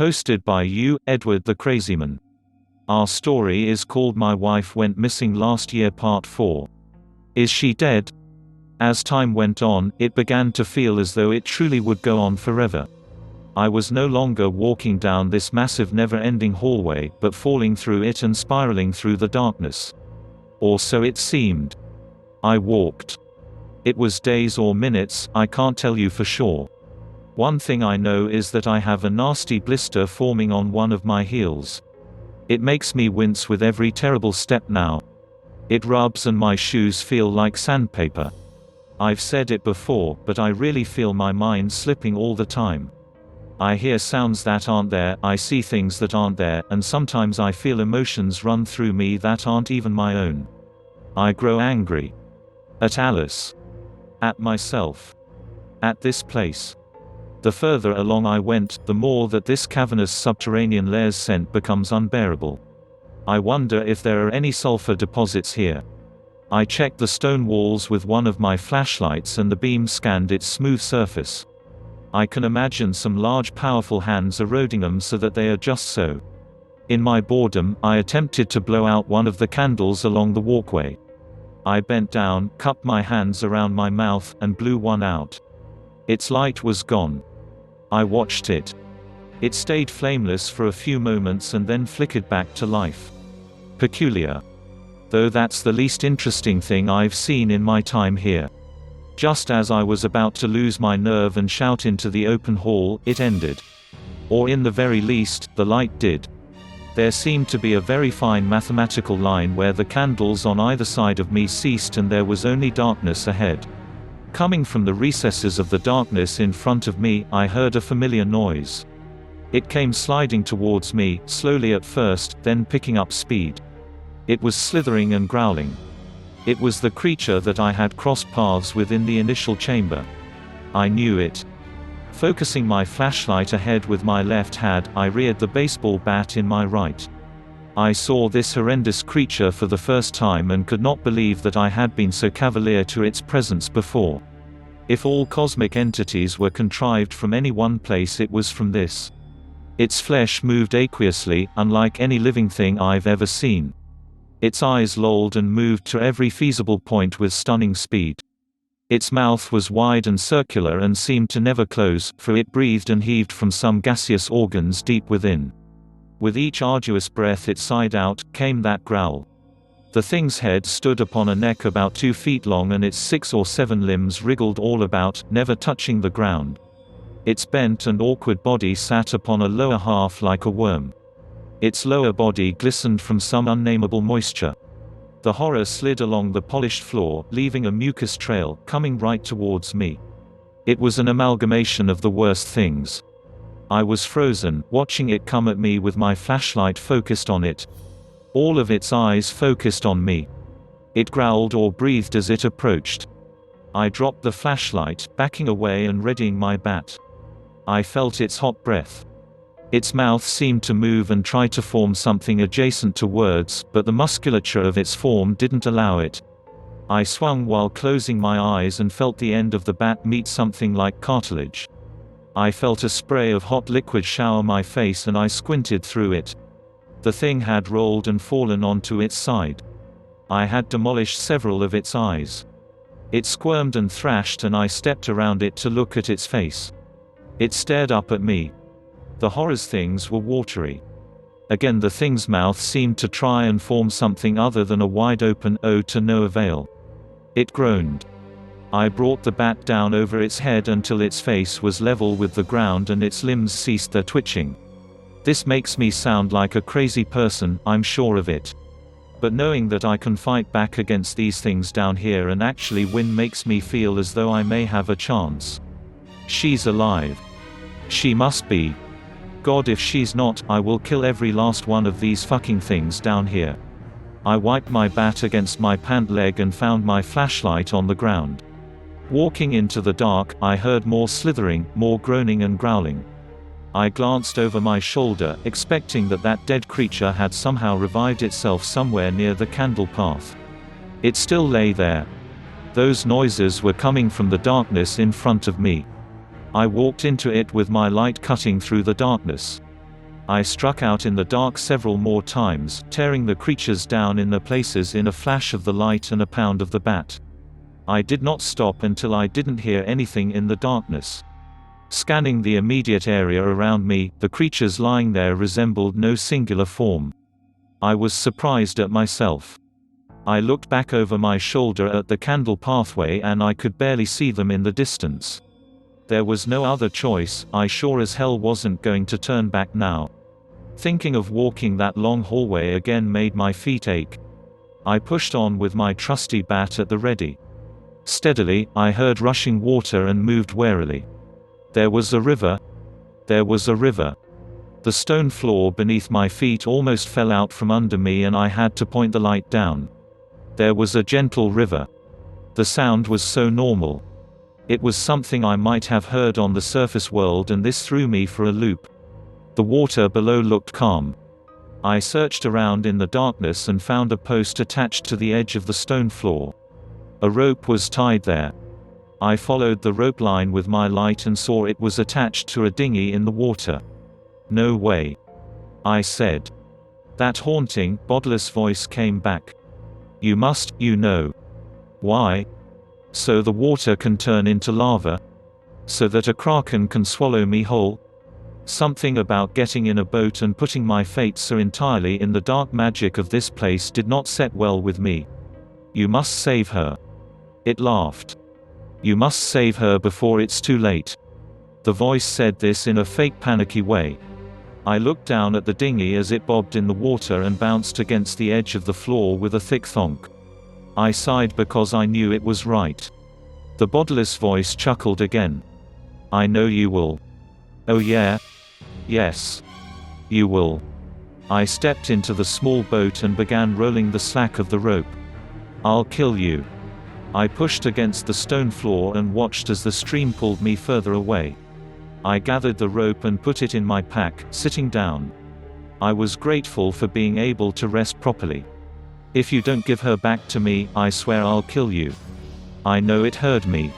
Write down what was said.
Posted by you, Edwardthecrazyman. Our story is called My Wife Went Missing Last Year Part 4. Is she dead? As time went on, it began to feel as though it truly would go on forever. I was no longer walking down this massive never-ending hallway, but falling through it and spiraling through the darkness. Or so it seemed. I walked. It was days or minutes, I can't tell you for sure. One thing I know is that I have a nasty blister forming on one of my heels. It makes me wince with every terrible step now. It rubs and my shoes feel like sandpaper. I've said it before, but I really feel my mind slipping all the time. I hear sounds that aren't there, I see things that aren't there, and sometimes I feel emotions run through me that aren't even my own. I grow angry. At Alice. At myself. At this place. The further along I went, the more that this cavernous subterranean lair's scent becomes unbearable. I wonder if there are any sulfur deposits here. I checked the stone walls with one of my flashlights and the beam scanned its smooth surface. I can imagine some large powerful hands eroding them so that they are just so. In my boredom, I attempted to blow out one of the candles along the walkway. I bent down, cupped my hands around my mouth, and blew one out. Its light was gone. I watched it. It stayed flameless for a few moments and then flickered back to life. Peculiar. Though that's the least interesting thing I've seen in my time here. Just as I was about to lose my nerve and shout into the open hall, it ended. Or in the very least, the light did. There seemed to be a very fine mathematical line where the candles on either side of me ceased and there was only darkness ahead. Coming from the recesses of the darkness in front of me, I heard a familiar noise. It came sliding towards me, slowly at first, then picking up speed. It was slithering and growling. It was the creature that I had crossed paths with in the initial chamber. I knew it. Focusing my flashlight ahead with my left hand, I reared the baseball bat in my right. I saw this horrendous creature for the first time and could not believe that I had been so cavalier to its presence before. If all cosmic entities were contrived from any one place, it was from this. Its flesh moved aqueously, unlike any living thing I've ever seen. Its eyes lolled and moved to every feasible point with stunning speed. Its mouth was wide and circular and seemed to never close, for it breathed and heaved from some gaseous organs deep within. With each arduous breath it sighed out, came that growl. The thing's head stood upon a neck about 2 feet long and its 6 or 7 limbs wriggled all about, never touching the ground. Its bent and awkward body sat upon a lower half like a worm. Its lower body glistened from some unnamable moisture. The horror slid along the polished floor, leaving a mucus trail, coming right towards me. It was an amalgamation of the worst things. I was frozen, watching it come at me with my flashlight focused on it. All of its eyes focused on me. It growled or breathed as it approached. I dropped the flashlight, backing away and readying my bat. I felt its hot breath. Its mouth seemed to move and try to form something adjacent to words, but the musculature of its form didn't allow it. I swung while closing my eyes and felt the end of the bat meet something like cartilage. I felt a spray of hot liquid shower my face and I squinted through it. The thing had rolled and fallen onto its side. I had demolished several of its eyes. It squirmed and thrashed and I stepped around it to look at its face. It stared up at me. The horror's things were watery. Again the thing's mouth seemed to try and form something other than a wide open O to no avail. It groaned. I brought the bat down over its head until its face was level with the ground and its limbs ceased their twitching. This makes me sound like a crazy person, I'm sure of it. But knowing that I can fight back against these things down here and actually win makes me feel as though I may have a chance. She's alive. She must be. God, if she's not, I will kill every last one of these fucking things down here. I wiped my bat against my pant leg and found my flashlight on the ground. Walking into the dark, I heard more slithering, more groaning and growling. I glanced over my shoulder, expecting that dead creature had somehow revived itself somewhere near the candle path. It still lay there. Those noises were coming from the darkness in front of me. I walked into it with my light cutting through the darkness. I struck out in the dark several more times, tearing the creatures down in their places in a flash of the light and a pound of the bat. I did not stop until I didn't hear anything in the darkness. Scanning the immediate area around me, the creatures lying there resembled no singular form. I was surprised at myself. I looked back over my shoulder at the candle pathway and I could barely see them in the distance. There was no other choice, I sure as hell wasn't going to turn back now. Thinking of walking that long hallway again made my feet ache. I pushed on with my trusty bat at the ready. Steadily, I heard rushing water and moved warily. There was a river. There was a river. The stone floor beneath my feet almost fell out from under me and I had to point the light down. There was a gentle river. The sound was so normal. It was something I might have heard on the surface world, and this threw me for a loop. The water below looked calm. I searched around in the darkness and found a post attached to the edge of the stone floor. A rope was tied there. I followed the rope line with my light and saw it was attached to a dinghy in the water. "No way," I said. That haunting, bodiless voice came back. "You must, you know." "Why?" "So the water can turn into lava? So that a kraken can swallow me whole?" Something about getting in a boat and putting my fate so entirely in the dark magic of this place did not set well with me. "You must save her." It laughed. "You must save her before it's too late." The voice said this in a fake panicky way. I looked down at the dinghy as it bobbed in the water and bounced against the edge of the floor with a thick thonk. I sighed because I knew it was right. The bodiless voice chuckled again. "I know you will." "Oh yeah? Yes. You will." I stepped into the small boat and began rolling the slack of the rope. "I'll kill you." I pushed against the stone floor and watched as the stream pulled me further away. I gathered the rope and put it in my pack, sitting down. I was grateful for being able to rest properly. "If you don't give her back to me, I swear I'll kill you." I know it hurt me.